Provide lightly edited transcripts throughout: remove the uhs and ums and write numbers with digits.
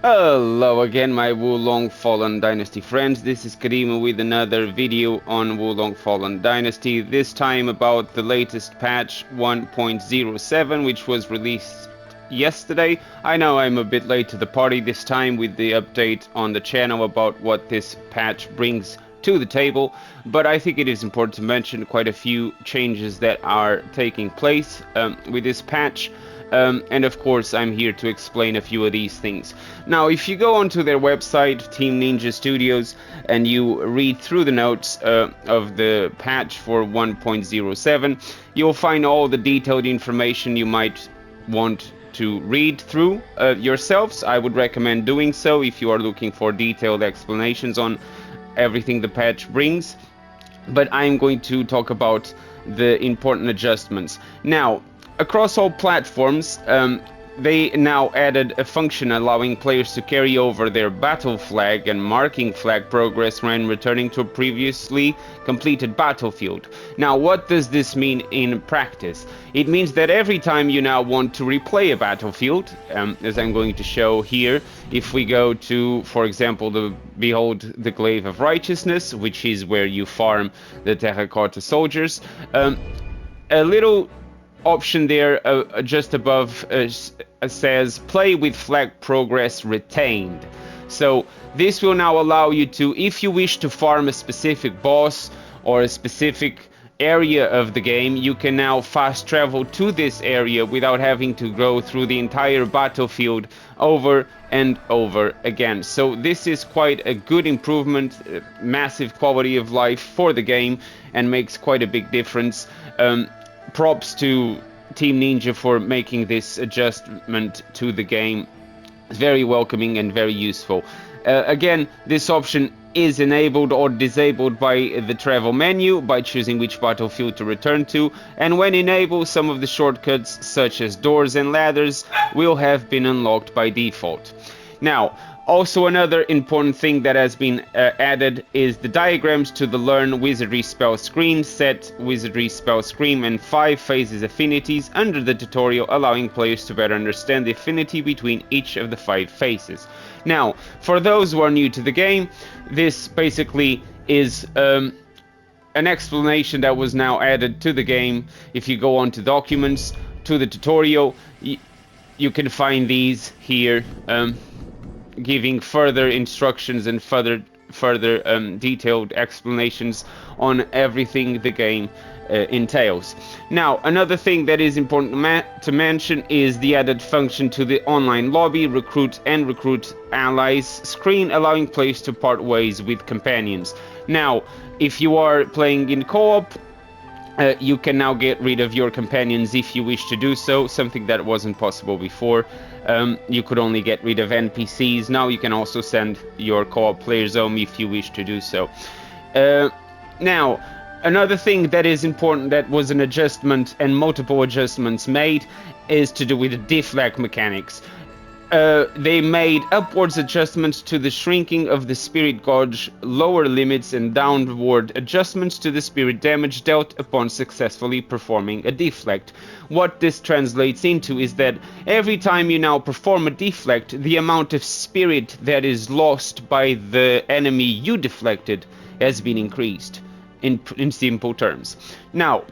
Hello again, my Wulong Fallen Dynasty friends. This is Karima with another video on Wulong Fallen Dynasty. This time about the latest patch 1.07, which was released yesterday. I know I'm a bit late to the party this time with the update on the channel about what this patch brings to the table, but I think it is important to mention quite a few changes that are taking place with this patch. And of course I'm here to explain a few of these things. Now if you go onto their website, Team Ninja Studios, and you read through the notes of the patch for 1.07, you'll find all the detailed information you might want to read through yourselves. I would recommend doing so if you are looking for detailed explanations on everything the patch brings, but I'm going to talk about the important adjustments. Now, across all platforms, they now added a function allowing players to carry over their battle flag and marking flag progress when returning to a previously completed battlefield. Now, what does this mean in practice? It means that every time you now want to replay a battlefield, as I'm going to show here, if we go to, for example, behold the Glaive of Righteousness, which is where you farm the terracotta soldiers, a little option there just above says play with flag progress retained. So this will now allow you to, if you wish to farm a specific boss or a specific area of the game, you can now fast travel to this area without having to go through the entire battlefield over and over again. So this is quite a good improvement, massive quality of life for the game, and makes quite a big difference. Props to Team Ninja for making this adjustment to the game. It's very welcoming and very useful. Again, this option is enabled or disabled by the travel menu by choosing which battlefield to return to, and when enabled, some of the shortcuts such as doors and ladders will have been unlocked by default. Now, also another important thing that has been added is the diagrams to the Learn Wizardry Spell screen. Set Wizardry Spell screen and 5 phases affinities under the tutorial, allowing players to better understand the affinity between each of the 5 phases. Now, for those who are new to the game, this basically is an explanation that was now added to the game. If you go on to documents, to the tutorial, you can find these here, giving further instructions and further detailed explanations on everything the game entails. Now, another thing that is important to mention is the added function to the online lobby, recruit and recruit allies screen, allowing players to part ways with companions. Now, if you are playing in co-op, you can now get rid of your companions if you wish to do so, something that wasn't possible before. You could only get rid of NPCs. Now you can also send your co-op players home if you wish to do so. Now, another thing that is important that was an adjustment and multiple adjustments made is to do with the deflag mechanics. They made upwards adjustments to the shrinking of the spirit gauge lower limits and downward adjustments to the spirit damage dealt upon successfully performing a deflect. What this translates into is that every time you now perform a deflect, the amount of spirit that is lost by the enemy you deflected has been increased, in simple terms. Now,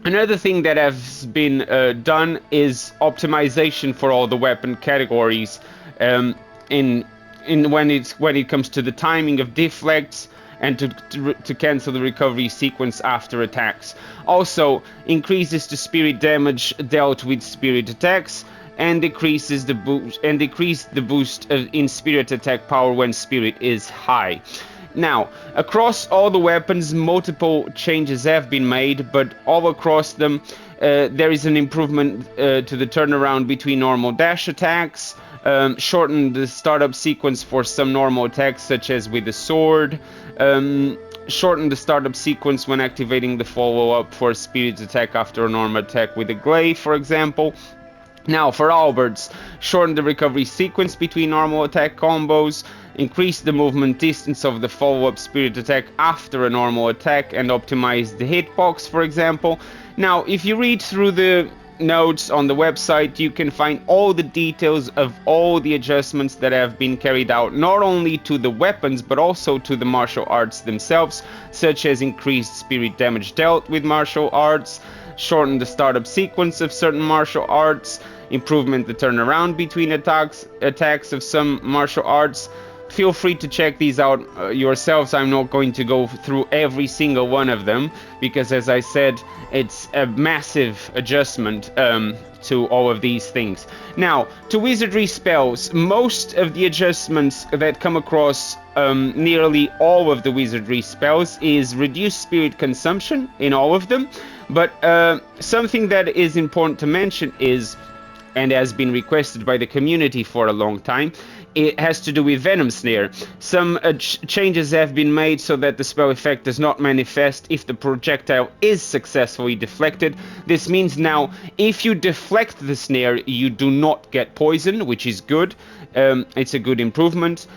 another thing that has been done is optimization for all the weapon categories when it comes to the timing of deflects and to cancel the recovery sequence after attacks. Also increases the spirit damage dealt with spirit attacks, and decreases the boost in spirit attack power when spirit is high. Now, across all the weapons, multiple changes have been made, but all across them, there is an improvement to the turnaround between normal dash attacks, shorten the startup sequence for some normal attacks, such as with the sword, shorten the startup sequence when activating the follow-up for a spirit attack after a normal attack with a glaive, for example. Now, for halberds, shorten the recovery sequence between normal attack combos, increase the movement distance of the follow-up spirit attack after a normal attack, and optimize the hitbox, for example. Now, if you read through the notes on the website, you can find all the details of all the adjustments that have been carried out, not only to the weapons but also to the martial arts themselves, such as increased spirit damage dealt with martial arts, shorten the startup sequence of certain martial arts, improvement the turnaround between attacks of some martial arts. Feel free to check these out yourselves. I'm not going to go through every single one of them because, as I said, it's a massive adjustment to all of these things. Now, to wizardry spells, most of the adjustments that come across nearly all of the wizardry spells is reduced spirit consumption in all of them. But something that is important to mention is, and has been requested by the community for a long time, it has to do with Venom Snare. Some changes have been made so that the spell effect does not manifest if the projectile is successfully deflected. This means now, if you deflect the snare, you do not get poison, which is good. It's a good improvement.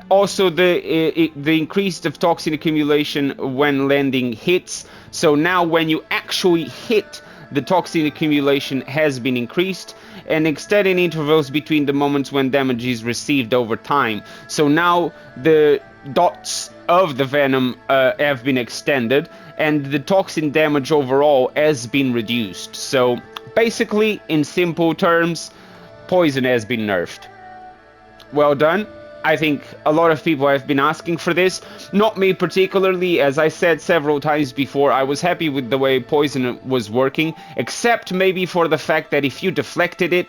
Also, the increase of toxin accumulation when landing hits. So now when you actually hit, the toxin accumulation has been increased, and extending intervals between the moments when damage is received over time. So now the dots of the venom have been extended, and the toxin damage overall has been reduced. So basically, in simple terms, poison has been nerfed. Well done. I think a lot of people have been asking for this. Not me particularly. As I said several times before, I was happy with the way poison was working, except maybe for the fact that if you deflected it,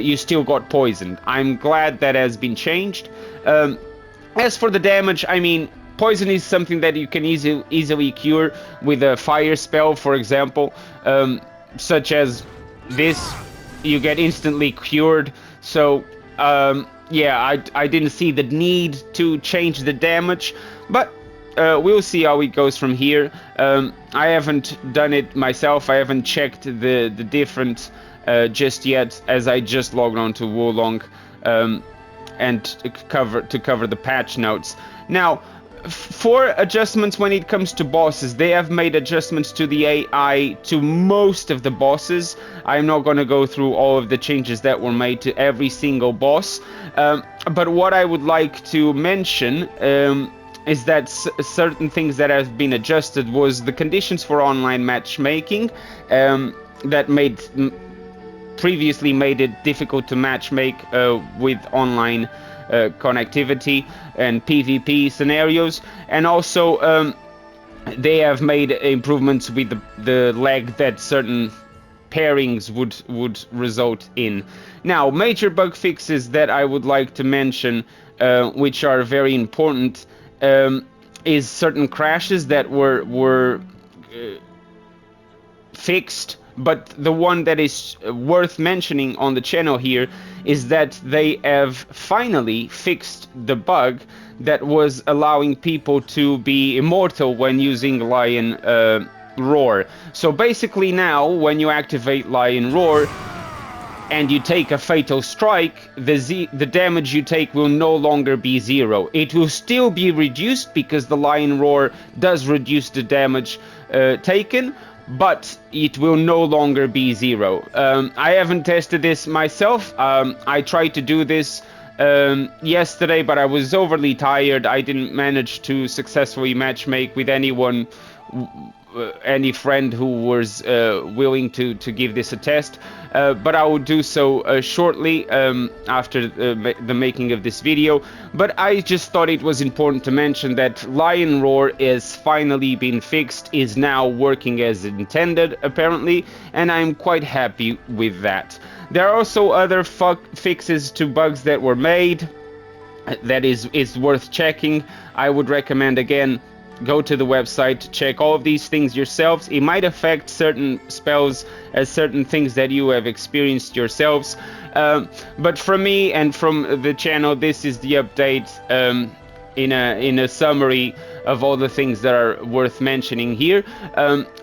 you still got poisoned. I'm glad that has been changed. As for the damage, I mean, poison is something that you can easily cure with a fire spell, for example, such as this. You get instantly cured. So yeah, I didn't see the need to change the damage, but we'll see how it goes from here. I haven't done it myself. I haven't checked the different just yet, as I just logged on to Wulong and to cover the patch notes. Now, for adjustments when it comes to bosses, they have made adjustments to the AI to most of the bosses. I'm not going to go through all of the changes that were made to every single boss, but what I would like to mention is that certain things that have been adjusted was the conditions for online matchmaking that previously made it difficult to matchmake with online connectivity and PvP scenarios, and also they have made improvements with the lag that certain pairings would result in. Now, major bug fixes that I would like to mention, which are very important, is certain crashes that were fixed. But the one that is worth mentioning on the channel here is that they have finally fixed the bug that was allowing people to be immortal when using Lion Roar. So basically now, when you activate Lion Roar and you take a fatal strike, the damage you take will no longer be 0. It will still be reduced because the Lion Roar does reduce the damage taken, but it will no longer be 0. I haven't tested this myself. I tried to do this yesterday, but I was overly tired. I didn't manage to successfully matchmake with anyone, any friend who was willing to give this a test, but I will do so shortly after the making of this video. But I just thought it was important to mention that Lion Roar is finally been fixed, is now working as intended apparently, and I'm quite happy with that. There are also other fixes to bugs that were made that is worth checking. I would recommend, again, go to the website to check all of these things yourselves. It might affect certain spells as certain things that you have experienced yourselves. But from me and from the channel, this is the update in a summary of all the things that are worth mentioning here.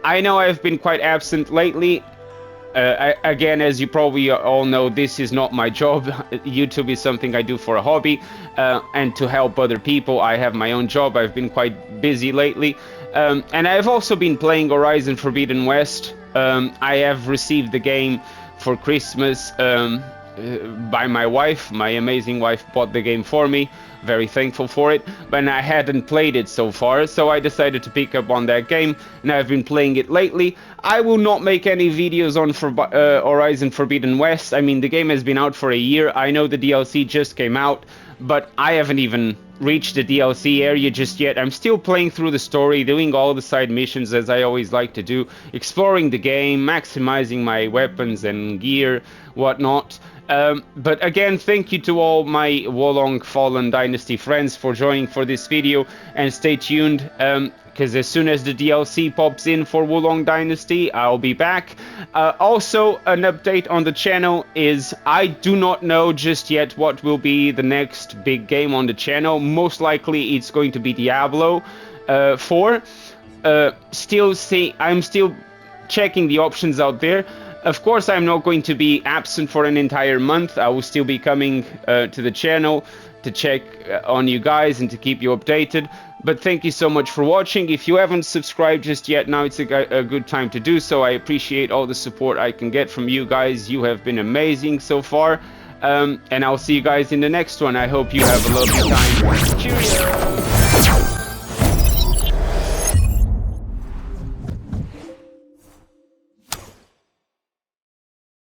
I know I've been quite absent lately. Again, as you probably all know, this is not my job. YouTube is something I do for a hobby and to help other people. I have my own job. I've been quite busy lately. And I've also been playing Horizon Forbidden West. I have received the game for Christmas by my wife. My amazing wife bought the game for me. Very thankful for it, but I hadn't played it so far, so I decided to pick up on that game, and I've been playing it lately. I will not make any videos on Horizon Forbidden West. I mean, the game has been out for a year. I know the DLC just came out, but I haven't even reached the DLC area just yet. I'm still playing through the story, doing all the side missions as I always like to do, exploring the game, maximizing my weapons and gear, whatnot. But again, thank you to all my Wolong Fallen Dynasty friends for joining for this video, and stay tuned, because as soon as the DLC pops in for Wolong Dynasty, I'll be back. Also, an update on the channel is I do not know just yet what will be the next big game on the channel. Most likely it's going to be Diablo 4. I'm still checking the options out there. Of course, I'm not going to be absent for an entire month. I will still be coming to the channel to check on you guys and to keep you updated. But thank you so much for watching. If you haven't subscribed just yet, now it's a good time to do so. I appreciate all the support I can get from you guys. You have been amazing so far. And I'll see you guys in the next one. I hope you have a lovely time. Cheerio!